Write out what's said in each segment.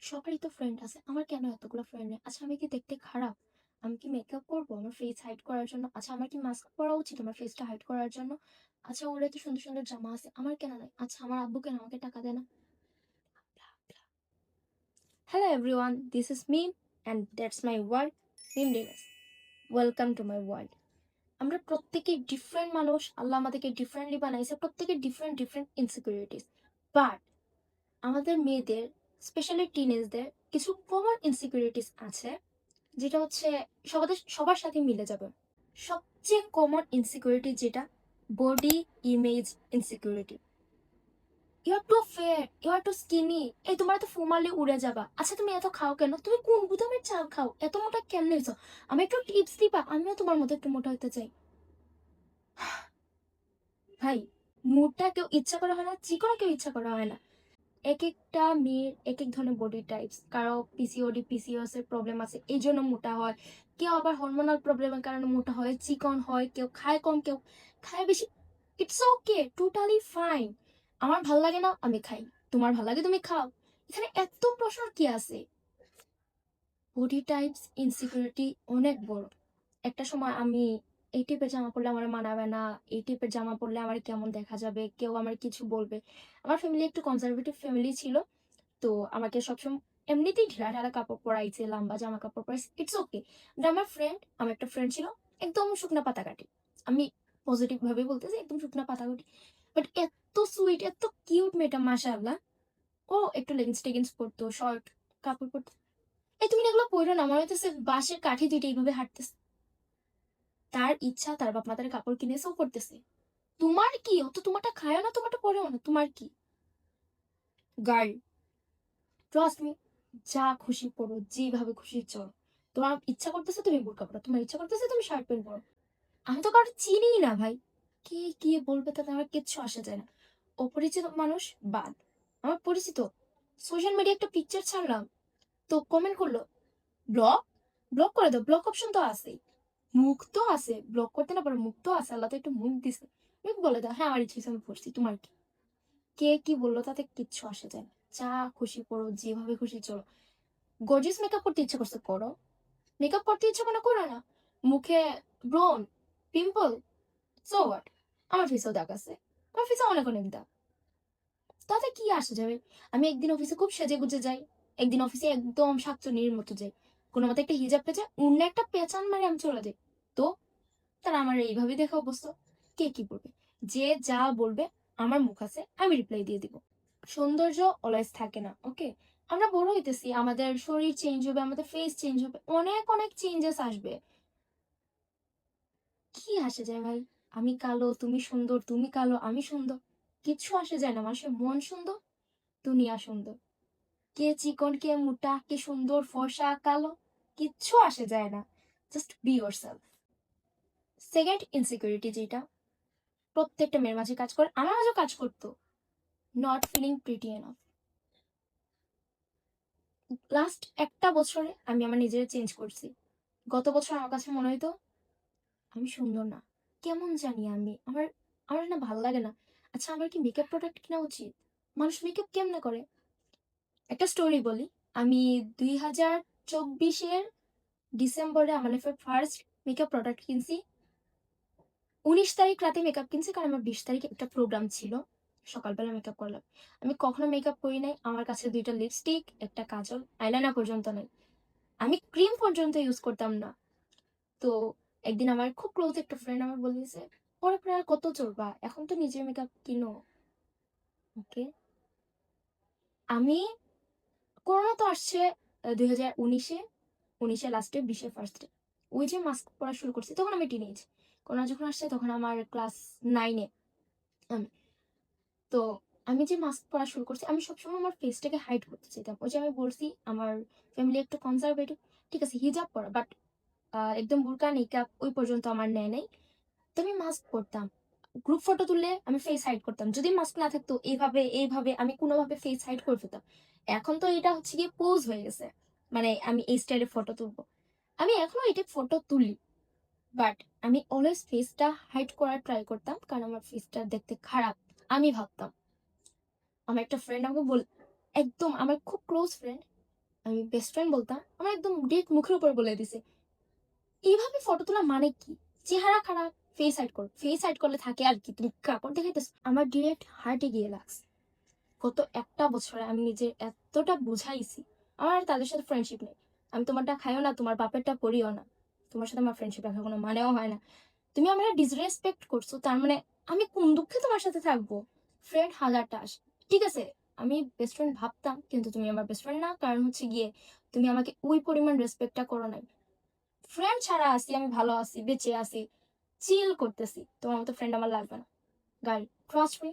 সবারই তো ফ্রেন্ড আছে, আমার কেন এতগুলো ফ্রেন্ড নেই? আচ্ছা, আমি কি দেখতে খারাপ? আমি কি মেকআপ করবো আমার ফেস হাইড করার জন্য? আচ্ছা, আমার কি মাস্ক পরা উচিত আমার ফেসটা হাইড করার জন্য? আচ্ছা, ওর এত সুন্দর সুন্দর জামা আছে, আমার কেন নাই? আচ্ছা, আমার আব্বু কেন আমাকে টাকা দেয় না? Hello everyone, this is Mim and that's my world, মিমডিনেস। Welcome to my world. আমরা প্রত্যেকেই ডিফারেন্ট মানুষ, আল্লাহ আমাদেরকে ডিফারেন্টলি বানাইছে, প্রত্যেকের ডিফারেন্ট ডিফারেন্ট ইনসিকিউরিটিস। বাট আমাদের মেয়েদের, স্পেশালি টিনেজদের কিছু কমন ইনসিকিউরিটিস আছে, যেটা হচ্ছে সবার সাথে মিলে যাবে। সবচেয়ে কমন ইনসিকিউরিটি যেটা, body image insecurity. You are too fair, you are too skinny, এই তোমার এত ফুমালে উড়ে যাবা। আচ্ছা, তুমি এত খাও কেন? তুমি কোন গুদামের চাল খাও? এত মোটা কেন হয়েছ? আমি একটু টিপস দিবা, আমিও তোমার মতো একটু মোটা হতে চাই। ভাই, মোটা কেউ ইচ্ছা করা হয় না, চিকনা কেউ ইচ্ছা করা হয় না। এক একটা মেয়ের এক এক ধরনের বডি টাইপস, কারো পিসিওডি পিসিওএস এর প্রবলেম আছে এই জন্য মোটা হয়, কেউ আবার হরমোনাল প্রবলেমের কারণে মোটা হয়, চিকন হয়, কেউ খায় কম, কেউ খায় বেশি। It's okay, totally fine. আমার ভাল লাগে না, আমি খাই। তোমার ভাল লাগে, তুমি খাও। এখানে এত প্রশ্ন কি আছে? বডি টাইপস ইনসিকিউরিটি অনেক বড়। একটা সময় আমি এই টাইপের জামা পরলে আমার মানাবে না, এই টাইপের জামা পরলে আমার কেমন দেখা যাবে, কেউ আমার কিছু বলবে। আমার ফ্যামিলি একটু কনজারভেটিভ ফ্যামিলি ছিল, তো আমাকে সবসময় এমনিতেই ঢিলা ঢালা কাপড় পরাইছে, লম্বা জামা কাপড় পরাইছে, ইটস ওকে। বাট আমার একটা ফ্রেন্ড ছিল, একদম শুকনা পাতা কাটি। আমি পজিটিভ ভাবে বলতেছি, একদম শুকনা পাতা কাটি। বাট এত সুইট, এত কিউট মেয়েটা, মাশাআল্লাহ। ও একটু লেগিংস টেগিংস পরতো, শর্ট কাপড় পরতো। এই তুমি এগুলো পরো না, মনে হইতেছে বাঁশের কাঠি দুইটা এইভাবে হাঁটতেছে। তার ইচ্ছা, তার বাপ মা তার কাপড় কিনেছে, ও করতেছে। তোমার কি? ও তো তোমারটা খায়ও না, তোমারটা পরেও না, তোমার কি? গার্ল, ট্রাস্ট মি, যা খুশি পড়ো, যেভাবে খুশি চলো। তোমার ইচ্ছা করতেছে তুমি বোরকা পরো, তোমার ইচ্ছা করতেছে তুমি শার্ট প্যান্ট পরো। আমি তো কারো চিনি না ভাই। কে কি বলবে তাতে আমার কিচ্ছু আসে যায় না। অপরিচিত মানুষ বাদ, আমার পরিচিত। সোশ্যাল মিডিয়া একটা পিকচার ছাড়লাম, তো কমেন্ট করলো, ব্লক, ব্লক করে দাও, ব্লক অপশন তো আছেই। মুখ তো আছে, ব্লক করতে না পারো, মুখ তো আছে, আল্লাহ তো একটু মুখ দিছে। মুখ বলে দাও, হ্যাঁ আমার ইচ্ছে হয়েছে, আমি পড়ছি, তোমার কি? কে কি বললো তাতে কিচ্ছু আসে যায় না। যা খুশি পড়ো, যেভাবে খুশি চলো। গর্জিয়াস মেকআপ করতে ইচ্ছে করছে করো, মেকআপ করতে ইচ্ছে করে করো না। মুখে ব্রন, পিম্পল, সো হোয়াট? আমার ফেসেও দাগ আছে, আমার ফেসে অনেক অনেক দাগ, তাতে কি আসে যাবে? আমি একদিন অফিসে খুব সেজে গুজে যাই, একদিন অফিসে একদম শাকচুন্নির মতো যাই, কোনো মতে একটা হিজাব পেঁচে অন্য একটা পেঁচান মারে আমি চলে যাই। তো তারা আমার এইভাবে দেখা অবস্থা, কে কি বলবে? যে যা বলবে, আমার মুখ আছে, আমি রিপ্লাই দিয়ে দিব। সৌন্দর্য অলওয়েজ থাকে না, ওকে? আমরা বড় হইতেছি, আমাদের শরীর চেঞ্জ হবে, আমাদের ফেস চেঞ্জ হবে, অনেক অনেক চেঞ্জেস আসবে। কি আসে যায় ভাই? আমি কালো তুমি সুন্দর, তুমি কালো আমি সুন্দর, কিচ্ছু আসে যায় না। মানুষের মন সুন্দর, দুনিয়া সুন্দর। কে চিকন, কে মোটা, কে সুন্দর, ফর্সা, কালো, কিচ্ছু আসে যায় না। Just be yourself. Second insecurity যেটা প্রত্যেকটা মেয়ের মাঝে কাজ করে, আমার মাঝেও কাজ করতো, not feeling pretty enough. Last একটা বছরে আমি আমার নিজের চেঞ্জ করছি। গত বছর আমার কাছে মনে হইতো আমি সুন্দর না, কেমন জানি আমি, আমার আমার না ভালো লাগে না। আচ্ছা, আমার কি মেকআপ প্রোডাক্ট কেনা উচিত? মানুষ মেকআপ কেমনে করে? একটা স্টোরি বলি। আমি 2024-এর ডিসেম্বরে আমার লাইফের ফার্স্ট মেকআপ প্রোডাক্ট কিনছি। 19 তারিখ রাতে মেকআপ কিনছি, কারণ আমার 20 তারিখে একটা প্রোগ্রাম ছিল। সকালবেলা মেকআপ করলাম। আমি কখনো মেকআপ করি নাই, আমার কাছে দুইটা লিপস্টিক, একটা কাজল, আইলাইনার পর্যন্ত নাই। আমি ক্রিম পর্যন্ত ইউজ করতাম না। তো একদিন আমার খুব ক্লোজ একটা ফ্রেন্ড আমার বলেছে, পরে পরে আর কত চলবা, এখন তো নিজের মেকআপ কিনো। ওকে, আমি, করোনা তো আসছে 2019-এ, 19-এ লাস্টে, 20-এ ফার্স্টে। ওই যে মাস্ক পরা শুরু করছি তখন আমি টিনেজ। করোনা যখন আসছে তখন আমার ক্লাস 9-এ আমি। তো আমি যে মাস্ক পরা শুরু করছি, আমি সবসময় আমার ফেসটাকে হাইড করতে চাইতাম। ওই যে আমি বলছি আমার ফ্যামিলি একটু কনজারভেটিভ, ঠিক আছে হিজাব পরা, বাট একদম বুরকা নিকাব ওই পর্যন্ত আমার নেয় নাই। তো আমি মাস্ক পরতাম, গ্রুপ ফটো তুললে আমি ফেস হাইড করতাম, যদি মাস্ক না থাকতো এইভাবে এইভাবে আমি কোনোভাবে ফেস হাইড করে ফেলতাম। এখন তো এটা হচ্ছে গিয়ে পোজ হয়ে গেছে, মানে আমি এই স্টাইলে ফটো তুলবো। আমি এখনো এটা ফটো তুলি, বাট আমি অলওয়েজ ফেসটা হাইড করার ট্রাই করতাম, কারণ আমার ফেসটা দেখতে খারাপ আমি ভাবতাম। আমার একটা ফ্রেন্ড আমাকে বল, একদম আমার খুব ক্লোজ ফ্রেন্ড, আমি বেস্ট ফ্রেন্ড বলতাম, আমার একদম ডিরেক্ট মুখের উপর বলে দিছে এইভাবে ফটো তোলা মানে কি? চেহারা খারাপ, ফেস হাইড করো। ফেস হাইড করলে থাকে আর কি, তুমি কাপড় দেখাইতেছ। আমার ডিরেক্ট হার্টে গিয়ে লাগছে। গত একটা বছরে আমি নিজে এতটা বুঝাইছি, আমার আর তাদের সাথে ফ্রেন্ডশিপ নেই। আমি তোমারটা খাইও না, তোমার বাপেরটা করিও না, তোমার সাথে আমার ফ্রেন্ডশিপ রাখার কোনো মানেও হয় না। তুমি আমার ডিসরেসপেক্ট করছো, তার মানে আমি কোন দুঃখে তোমার সাথে থাকবো? ফ্রেন্ড হাজারটা আসে, ঠিক আছে, আমি বেস্ট ফ্রেন্ড ভাবতাম, কিন্তু তুমি আমার বেস্ট ফ্রেন্ড না। কারণ হচ্ছে গিয়ে তুমি আমাকে ওই পরিমাণ রেসপেক্টটা করো নাই। ফ্রেন্ড ছাড়া আছি, আমি ভালো আছি, বেঁচে আছি, চিল করতেছি, তোমার মতো ফ্রেন্ড আমার লাগবে না। গাই, ট্রাস্ট মি,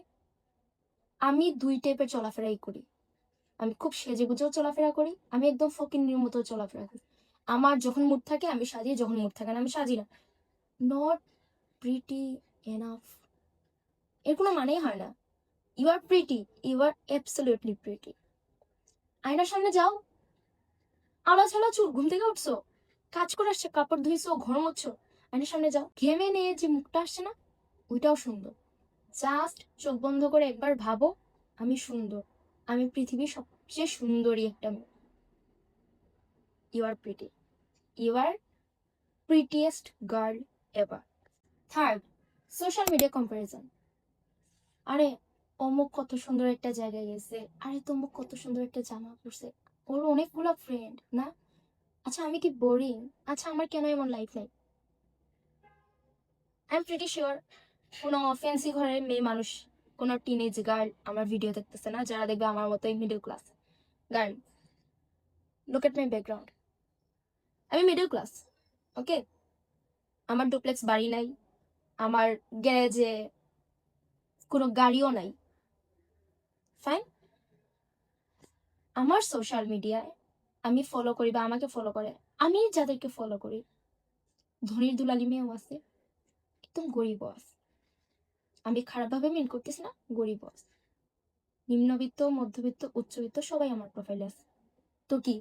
আমি দুই টাইপের চলাফেরাই করি। আমি খুব সেজে গুজেও চলাফেরা করি, আমি একদম ফকিন্নির মতো চলাফেরা করি। আমার যখন মুড থাকে আমি সাজি, যখন মুড থাকে না আমি সাজি না। নট প্রিটি এনাফ, এর কোনো মানেই হয় না। You are pretty, you are absolutely pretty. আয়নার সামনে যাও, আলো ছাড়া চুল, ঘুম থেকে উঠছো, কাজ করে আসছে, কাপড় ধুইছো, ঘর মুছছো, আয়নার সামনে যাও, ঘেমে নিয়ে যে মুখটা আসছে না, ওইটাও সুন্দর। জাস্ট চোখ বন্ধ করে একবার ভাবো, আমি সুন্দর, আমি পৃথিবীর সবচেয়ে সুন্দরী একটা মেয়ে। You are pretty, you are prettiest girl ever. Third, social media comparison. আরে অমুক কত সুন্দর একটা জায়গায় গেছে, আরে তমুক কত সুন্দর একটা জামা পরছে, ওর অনেকগুলো ফ্রেন্ড না? আচ্ছা আমি কি বোরিং? আচ্ছা আমার কেন এমন লাইফ নেই? আই এম প্রিটি শিওর কোনো ফ্যান্সি ঘরের মেয়ে মানুষ, কোনো টিনেজ গার্ল আমার ভিডিও দেখতেছে না, যারা দেখবে আমার মতোই middle class girl. Look at my background, আমি মিডল ক্লাস, ওকে? আমার ডুপ্লেক্স বাড়ি নাই, আমার গ্যারেজে কোনো গাড়িও নাই, ফাইন। আমার সোশ্যাল মিডিয়ায় আমি ফলো করি বা আমাকে ফলো করে, আমি যাদেরকে ফলো করি, ধনীর দুলালি মেয়েও আছে, একদম গরিবও আছে। আমি খারাপভাবে মিন করতেছি না, গরিবও আছে, নিম্নবিত্ত, মধ্যবিত্ত, উচ্চবিত্ত সবাই আমার প্রোফাইলে আছে। তো কি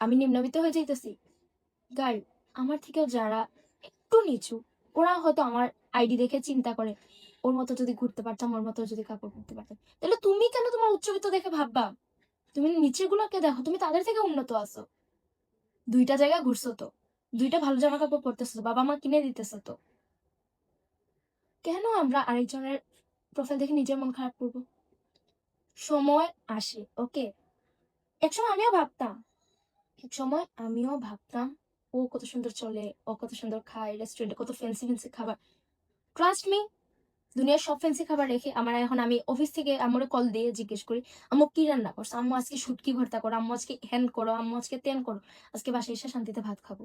আমি নিম্নবিত্ত হয়ে যাইতেছি? গার্ল, আমার থেকেও যারা একটু নিচু, ওরা হয়তো আমার আইডি দেখে চিন্তা করে, ওর মতো যদি ঘুরতে পারতাম, ওর মতো যদি কাপড় পরতে পারতাম। তাহলে তুমি কেন তোমার উচ্চবিত্ত দেখে ভাববা? তুমি নিচের গুলোকে দেখো, তুমি তাদের থেকে উন্নত আছো। দুইটা জায়গা ঘুরছো তো, দুইটা ভালো জামা কাপড় পরতেছো, বাবা মা কিনে দিতেছো তো, কেন আমরা আরেকজনের প্রোফাইল দেখে নিজের মন খারাপ করবো? সময় আসে, ওকে? একসময় আমিও ভাবতাম, ও কত সুন্দর চলে, ও কত সুন্দর খায়, রেস্টুরেন্টে কত ফ্যান্সি ফ্যান্সি খাবার। ট্রাস্ট মি, দুনিয়ার সব ফ্যান্সি খাবার রেখে আমার এখন, আমি অফিস থেকে আম্মুরে কল দিয়ে জিজ্ঞেস করি, আম্মু কি রান্না করছো, আম্মু আজকে শুটকি ভর্তা করো, আম্মু আজকে হ্যান করো, আম্মু আজকে তেন করো, আজকে বাসায় এসে শান্তিতে ভাত খাবো।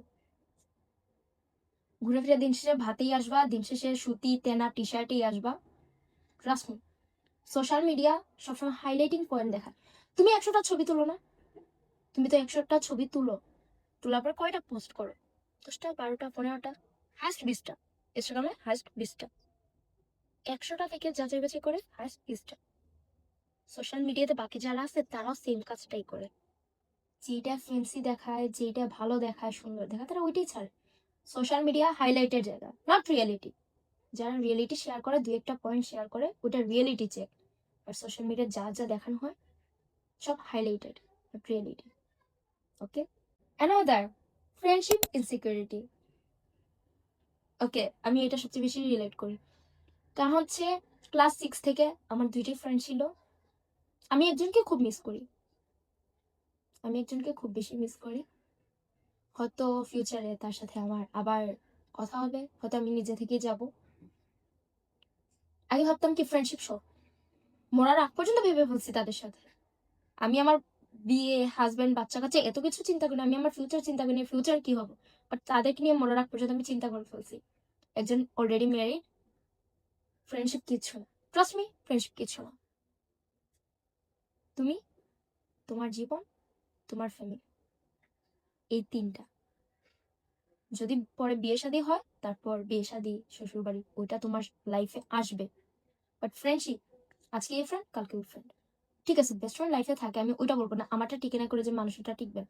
ঘুরে ফিরে দিন শেষে ভাতেই আসবা, দিন শেষে সুতি তেনা টি শার্টেই আসবা। ট্রাস্ট মি, সোশ্যাল মিডিয়া সবসময় হাইলাইটিং পয়েন্ট দেখায়। তুমি 100টা ছবি তুলো না? তুমি তো 100টা ছবি তুলো, তোলার পর কয়টা পোস্ট করো? 10টা, 12টা, 15টা, হাইস্ট 20টা। ইনস্টাগ্রামে হাইস্ট 20টা, 100টা থেকে যাচাই বাছাই করে হাইস্ট 20টা। সোশ্যাল মিডিয়াতে বাকি যারা আছে তারাও সেম কাজটাই করে, যেটা ফ্যান্সি দেখায়, যেটা ভালো দেখায়, সুন্দর দেখায়, তারা ওইটাই ছাড়ে। সোশ্যাল মিডিয়া হাইলাইটের জায়গা, নট রিয়েলিটি। যারা রিয়েলিটি শেয়ার করে, দুই একটা পয়েন্ট শেয়ার করে, ওটা রিয়েলিটি চেক। আর সোশ্যাল মিডিয়ায় যা যা দেখানো হয় সব highlighted, but reality, okay? Another, friendship insecurity. Okay, আমি এটা সবচেয়ে বেশি রিলেট করি। কারণ হচ্ছে ক্লাস 6 থেকে আমার দুইটাই ফ্রেন্ড ছিল। আমি একজনকে খুব মিস করি, আমি একজনকে খুব বেশি মিস করি। হয়তো ফিউচারে তার সাথে আমার আবার কথা হবে, হয়তো আমি নিজে থেকেই যাব। আগে ভাবতাম কি ফ্রেন্ডশিপ সব, মরার আগ পর্যন্ত ভেবে ফেলছি তাদের সাথে। আমি আমার বিয়ে, হাজবেন্ড, বাচ্চা কাচ্চা এত কিছু চিন্তা করি, আমি আমার ফিউচার চিন্তা করি, ফিউচার কি হবে, বাট তাদেরকে নিয়ে মরার আগ পর্যন্ত আমি চিন্তা করে ফেলছি। একজন অলরেডি ম্যারিড, ফ্রেন্ডশিপ কিচ্ছু না। ট্রাস্ট মি, ফ্রেন্ডশিপ কিচ্ছু না। তুমি, তোমার জীবন, তোমার ফ্যামিলি, এই তিনটা। যদি পরে বিয়ে শাদী হয়, তারপর বিয়ে শাদী, শ্বশুর বাড়ি, ওইটা তোমার লাইফে আসবে। বাট ফ্রেন্ডশিপ, আজকে এই ফ্রেন্ড, কালকে ওই ফ্রেন্ড। ঠিক আছে, বেস্ট ফ্রেন্ড লাইফে থাকে, আমি ওইটা বলবো না, আমারটা টিকে না করে যে মানুষটা টিকবে।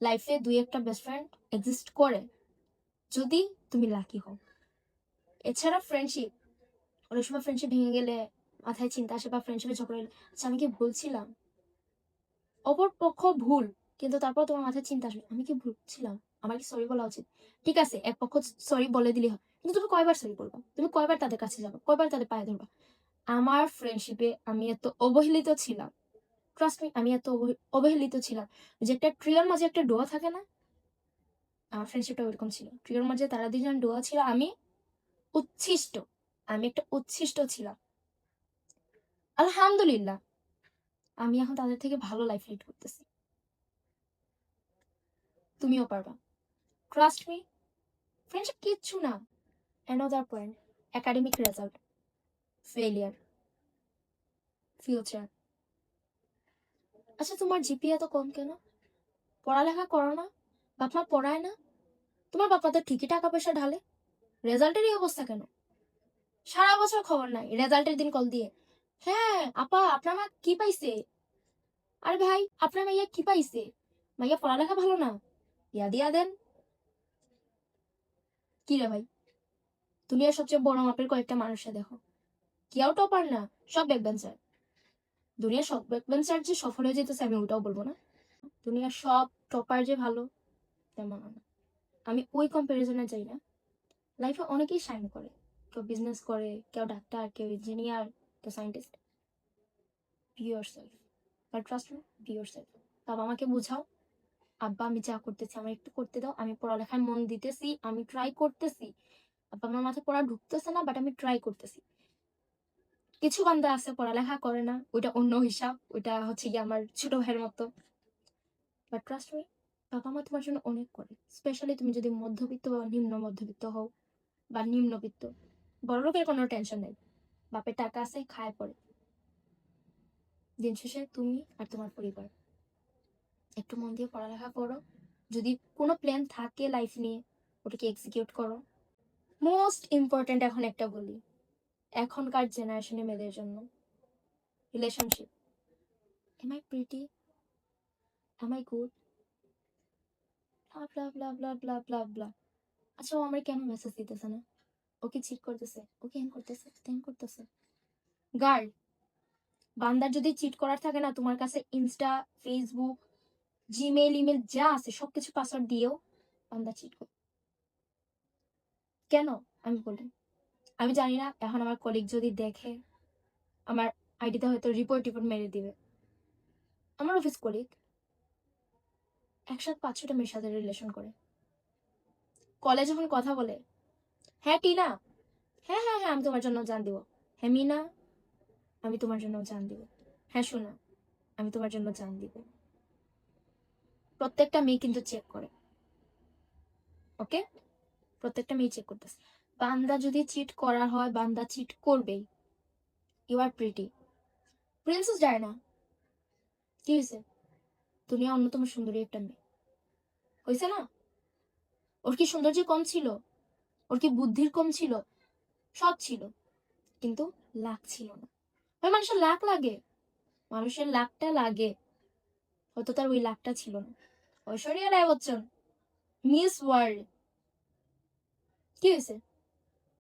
লাইফে দুই একটা বেস্ট ফ্রেন্ড এক্সিস্ট করে, যদি তুমি লাকি হও। এছাড়া ফ্রেন্ডশিপ, অনেক সময় ফ্রেন্ডশিপ ভেঙে গেলে মাথায় চিন্তা আসে, বা ফ্রেন্ডশিপে ঝগড়া হলে, আচ্ছা আমি কি ভুলছিলাম? অপর পক্ষ ভুল, কিন্তু তারপর তোমার মাথায় চিন্তা আসবে, আমি কি ভুল ছিলাম, আমার কি সরি বলা উচিত? ঠিক আছে, এক পক্ষ সরি বলে দিলে হয়, কিন্তু তুমি কয়বার সরি বলবা? তুমি কয়বার তাদের কাছে যাবে, কয়বার তাদের পায়ে ধরবা? আমার ফ্রেন্ডশিপে আমি এত অবহেলিত ছিলাম, ট্রাস্ট মি, আমি এত অবহেলিত ছিলাম যে একটা ট্রিওর মাঝে একটা ডোয়া থাকে না, আমার ফ্রেন্ডশিপটা ওইরকম ছিল। ট্রিওর মাঝে তারা দুজন ডোয়া ছিল, আমি উচ্ছিষ্ট, আমি একটা উচ্ছিষ্ট ছিলাম। আলহামদুলিল্লাহ, আমি এখন তাদের থেকে ভালো লাইফ লিড করতেছি। তুমিও পারবা, ট্রাস্ট মি। ফ্রেন্ডশিপ কিচ্ছু না। Another point, academic result, failure, future. আচ্ছা, তোমার জিপিএ তো কম কেন? পড়ালেখা করো না? বাপ মা পড়ায় না? তোমার বাবা তো ঠিকই টাকা পয়সা ঢালে, রেজাল্টের এই অবস্থা কেন? সারা বছর খবর নাই, রেজাল্টের দিন কল দিয়ে, হ্যাঁ আপা আপনার মা কি পাইছে, আরে ভাই আপনার মাইয়া কি পাইছে, মাইয়া পড়ালেখা ভালো না, ইয়া দিয়া দেন। কি রে ভাই, দুনিয়ার সবচেয়ে বড় মাপের কয়েকটা মানুষে দেখো, কেউ টপার না, সব ব্যাক বেঞ্চার। দুনিয়ার সব ব্যাক বেঞ্চার যে সফল হয়ে যেতেছে আমি ওটাও বলবো না, দুনিয়ার সব টপার যে ভালো তেমন না। আমি ওই কম্পারিজনে যাই না। লাইফে অনেকেই শাইন করে, কেউ বিজনেস করে, কেউ ডাক্তার, কেউ ইঞ্জিনিয়ার, কেউ scientist. B your self, but trust me, B your self. বাবা আমাকে বুঝাও, আব্বা আমি যা করতেছি আমার একটু করতে দাও, আমি পড়ালেখায় মন দিতেছি, আমি ট্রাই করতেছি। আব্বা আমার মাথায় পড়া ঢুকতেছে না, বাট আমি ট্রাই করতেছি। কিছু বান্দা আছে পড়ালেখা করে না, ওইটা অন্য হিসাব, ওইটা হচ্ছে গিয়ে আমার ছোট ভাইয়ের মতো। বাট ট্রাস্ট মি, বাবা মা তোমার জন্য অনেক করে, স্পেশালি তুমি যদি মধ্যবিত্ত বা নিম্ন মধ্যবিত্ত হও, বা নিম্নবিত্ত। বড় লোকের কোনো টেনশন নেই, বাপের টাকা আছে, খায় পড়ে। দিন শেষে তুমি আর তোমার পরিবার একটু মন দিয়ে পড়ালেখা করো, যদি কোনো প্ল্যান থাকে লাইফ নিয়ে ওটাকে এক্সিকিউট করো। মোস্ট ইম্পর্টেন্ট এখন একটা বলি, এখনকার জেনারেশনে মেয়েদের জন্য, relationship. Am I pretty, am I good, blah blah blah blah blah blah. আচ্ছা, ও আমার কেন মেসেজ দিতেছে না? ওকে চিট করতেছে, ওকে হেন করতেছে, তেন করতেছে। গার্ল, বান্দার যদি চিট করার থাকে না, তোমার কাছে ইনস্টা, ফেসবুক, জিমেইল, ইমেল যা আছে সবকিছু পাসওয়ার্ড দিয়েও বান্দা চিট করে। কেন? আমি বলি, আমি জানি না, এখন আমার কলিগ যদি দেখে আমার আইডিতে হয়তো রিপোর্ট টিপোর্ট মেরে দিবে। আমার অফিস কলিগ একসাথে 5-6টা মেয়ের সাথে রিলেশন করে, কলেজ যখন কথা বলে, হ্যাঁ টিনা, হ্যাঁ হ্যাঁ হ্যাঁ আমি তোমার জন্য জান দিব, হ্যাঁ মিনা আমি তোমার জন্য জান দিব, হ্যাঁ শোনা আমি তোমার জন্য জান দিব। প্রত্যেকটা মেয়ে কিন্তু চেক করে, ওকে? প্রত্যেকটা মেয়ে চেক করতেছে। বান্দা যদি চিট করার হয়, বান্দা চিট করবেই। You are pretty, princess Diana, কি হয়েছে? দুনিয়া অন্যতম সুন্দরী একটা মেয়ে, হয়েছে না? ওর কি সৌন্দর্য কম ছিল? ওর কি বুদ্ধির কম ছিল? সব ছিল, কিন্তু লাক ছিল না। ভাই, মানুষের লাক লাগে, মানুষের লাকটা লাগে, হয়তো তার ওই লাকটা ছিল না। ঐশ্বরিয়া রায় বচ্চন, মিস ওয়ার্ল্ড, কি হয়েছে?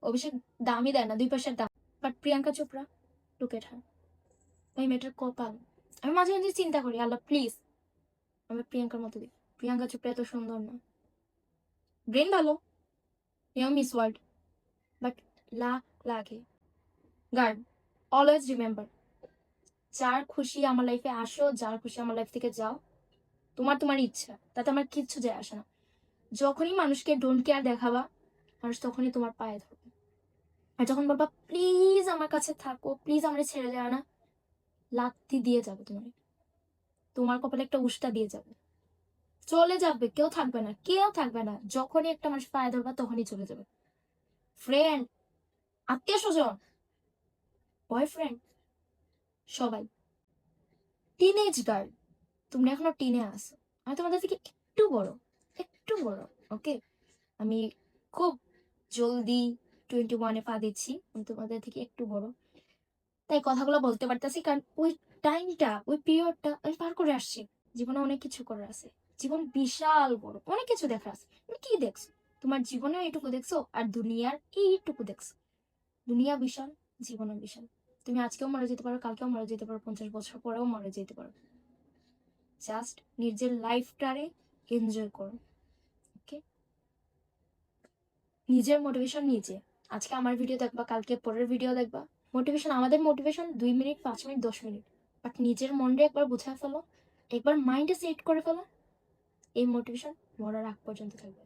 অভিষেক দামই দেয় না, 2 পয়সার দাম। But Priyanka Chopra, look at her, ভাই মেয়েটার কপাল। আমি মাঝে মাঝে চিন্তা করি, আল্লাহ প্লিজ আমি প্রিয়াঙ্কার মতো দিই। প্রিয়াঙ্কা চোপড়া এত সুন্দর না, ব্রেন ভালো, মিস ওয়ার্ল্ড, বাট লাক লাগে। গার্ড, অলওয়েজ রিমেম্বার, যার খুশি আমার লাইফে আসো, যার খুশি আমার লাইফ থেকে যাও, তোমার তোমার ইচ্ছা, তাতে আমার কিচ্ছু যায় আসে না। যখনই মানুষকে ডোন্ট কেয়ার দেখাবা, মানুষ তখনই তোমার পায়ে ধরবে। আর যখন বলবা প্লিজ আমার কাছে থাকো, প্লিজ আমার ছেড়ে যাও না, লাথি দিয়ে যাবে তোমার, তোমার কপালে একটা উষ্টা দিয়ে যাবে, চলে যাবে, কেউ থাকবে না, কেউ থাকবে না। যখনই একটা মানুষ পায়ে ধরবা তখনই চলে যাবে। ফ্রেন্ড, আত্মীয় স্বজন, বয়ফ্রেন্ড, সবাই। টিনেজ গার্ল, তোমরা এখনো টিনে আসো, আমি তোমাদের থেকে একটু বড়, একটু বড়, ওকে? আমি খুব জলদি 21-এ পা দিচ্ছি, আমি তোমাদের থেকে একটু বড়, তাই কথাগুলো বলতে পারতেছি, কারণ ওই টাইমটা, ওই পিরিয়ডটা আমি পার করে আসছি। জীবনে অনেক কিছু করার আছে, জীবন বিশাল বড়, অনেক কিছু দেখার আছে। তুমি কি দেখছো? তোমার জীবনে এইটুকু দেখছো, আর দুনিয়ার এইটুকু দেখছো। দুনিয়া বিশাল, জীবনও বিশাল। তুমি আজকেও মারা যেতে পারো, কালকেও মারা যেতে পারো, 50 বছর পরেও মারা যেতে পারো। জাস্ট নিজের লাইফটারে এনজয় করো। ওকে, নিজের মোটিভেশন নিজে। আজকে আমার ভিডিও দেখবা, কালকে পরের ভিডিও দেখবা। মোটিভেশন, আমাদের motivation 2 minute, 5 minute, 10 minute, but নিজের মনটা একবার বুঝায় ফেলো, একবার মাইন্ডে সেট করে ফেলো, এই মোটিভেশন মরার আগ পর্যন্ত থাকবে।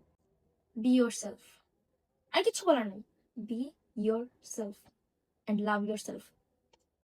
বি ইয়োর সেলফ, আর কিছু বলার নেই। B your self and love your self.